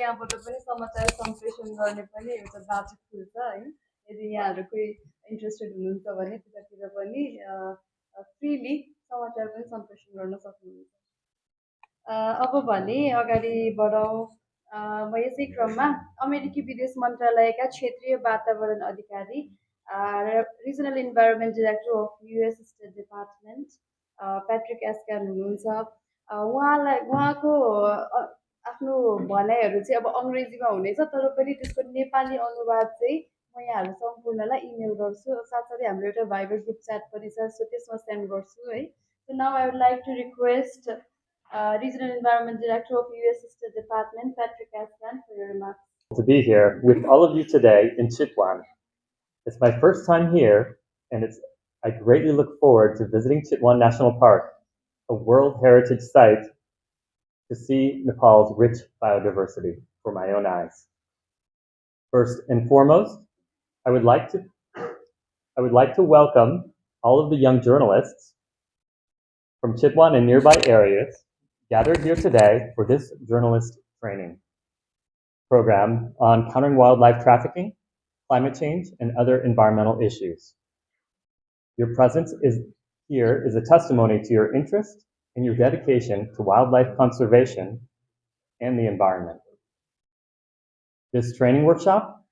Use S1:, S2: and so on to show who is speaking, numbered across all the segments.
S1: यहाँबाट पनि समाचार सम्प्रेषण गर्ने पनि एउटा बाटो खुल्छ होइन यदि यहाँहरू कोही इन्ट्रेस्टेड हुनुहुन्छ भने त्यतातिर पनि फ्रिली समाचार पनि सम्प्रेषण गर्न सक्नुहुन्छ अब भने अगाडि बढौँ म यसै क्रममा अमेरिकी विदेश मन्त्रालयका क्षेत्रीय वातावरण अधिकारी regional environment director of US state department Patrick एस्क्यान हुनुहुन्छ उहाँको आफ्नो भनाइहरू चाहिँ अब अङ्ग्रेजीमा हुनेछ तर पनि त्यसको नेपाली अनुवाद चाहिँ म यहाँहरू सम्पूर्णलाई इमेल गर्छु साथसाथै हाम्रो एउटा भाइबर ग्रुप च्याट पनि छ सो त्यसमा सेन्ड गर्छु है so now I would like to request Regional Environment Director of U.S. State Department, Patrick Aslan, for your remarks.
S2: To be here with all of you today in Chitwan. It's my first time here, and I greatly look forward to visiting Chitwan National Park, a World Heritage Site, to see Nepal's rich biodiversity for my own eyes. First and foremost, I would like to welcome all of the young journalists from Chitwan and nearby areas gathered here today for this journalist training program on countering wildlife trafficking, climate change, and other environmental issues. Your presence here is a testimony to your interest and your dedication to wildlife conservation and the environment. This training workshop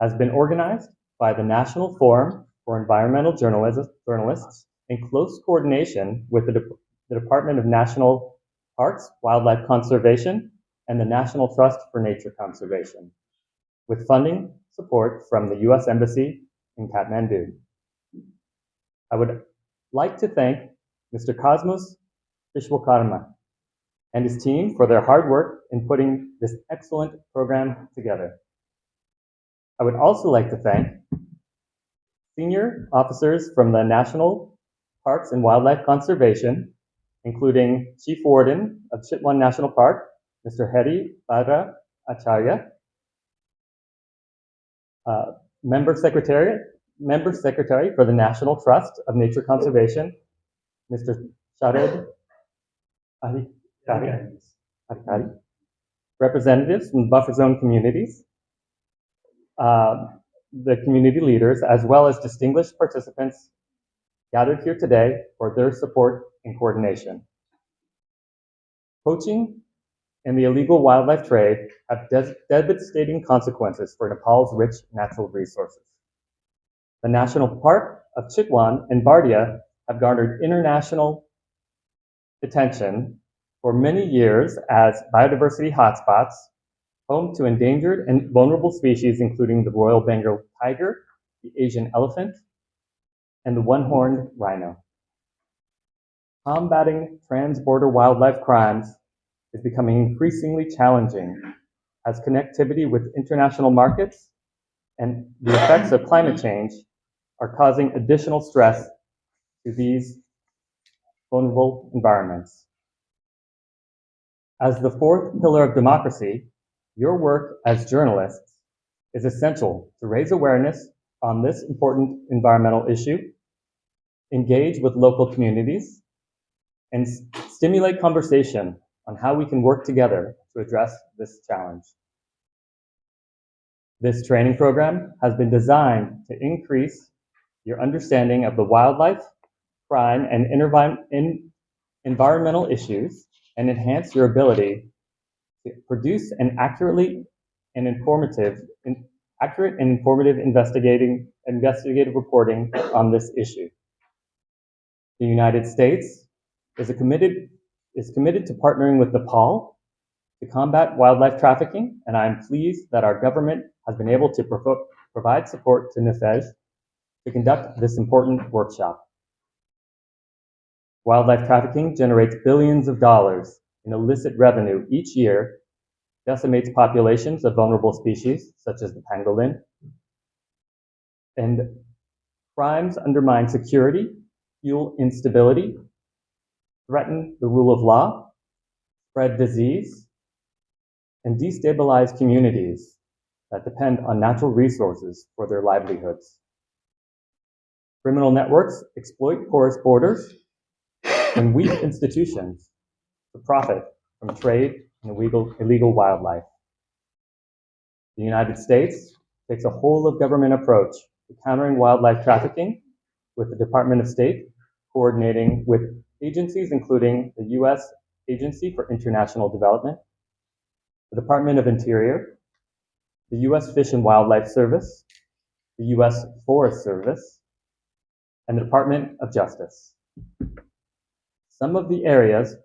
S2: has been organized by the National Forum for Environmental Journalists in close coordination with the Department of National Parks, Wildlife Conservation, and the National Trust for Nature Conservation, with funding support from the U.S. Embassy in Kathmandu. I would like to thank Mr. Cosmos Vishwakarma and his team for their hard work in putting this excellent program together. I would also like to thank senior officers from the National Parks and Wildlife Conservation, including Chief Warden of Chitwan National Park, Mr. Heri Badra Acharya, Member Secretary for the National Trust of Nature Conservation, Mr. Sharad Adhikari, representatives from buffer zone communities, the community leaders, as well as distinguished participants gathered here today for their support and coordination. Poaching and the illegal wildlife trade have devastating consequences for Nepal's rich natural resources. The National Park of Chitwan and Bardia have garnered international attention for many years as biodiversity hotspots, home to endangered and vulnerable species including the Royal Bengal tiger, the Asian elephant, and the one-horned rhino. Combating trans-border wildlife crimes is becoming increasingly challenging as connectivity with international markets and the effects of climate change are causing additional stress to these vulnerable environments. As the fourth pillar of democracy, your work as journalists is essential to raise awareness on this important environmental issue, engage with local communities, and stimulate conversation on how we can work together to address this challenge. This training program has been designed to increase your understanding of the wildlife, crime, and environmental issues and enhance your ability to produce an accurate and informative investigative reporting on this issue. The United States is committed to partnering with Nepal to combat wildlife trafficking, and I am pleased that our government has been able to provide support to NIFEJ to conduct this important workshop. Wildlife trafficking generates billions of dollars in illicit revenue each year, decimates populations of vulnerable species, such as the pangolin, and crimes undermine security, fuel instability, threaten the rule of law, spread disease, and destabilize communities that depend on natural resources for their livelihoods. Criminal networks exploit porous borders and weak institutions to profit from trade and illegal wildlife. The United States takes a whole-of-government approach to countering wildlife trafficking, with the Department of State coordinating with agencies including the U.S. Agency for International Development, the Department of Interior, the U.S. Fish and Wildlife Service, the U.S. Forest Service, and the Department of Justice. Some of the areas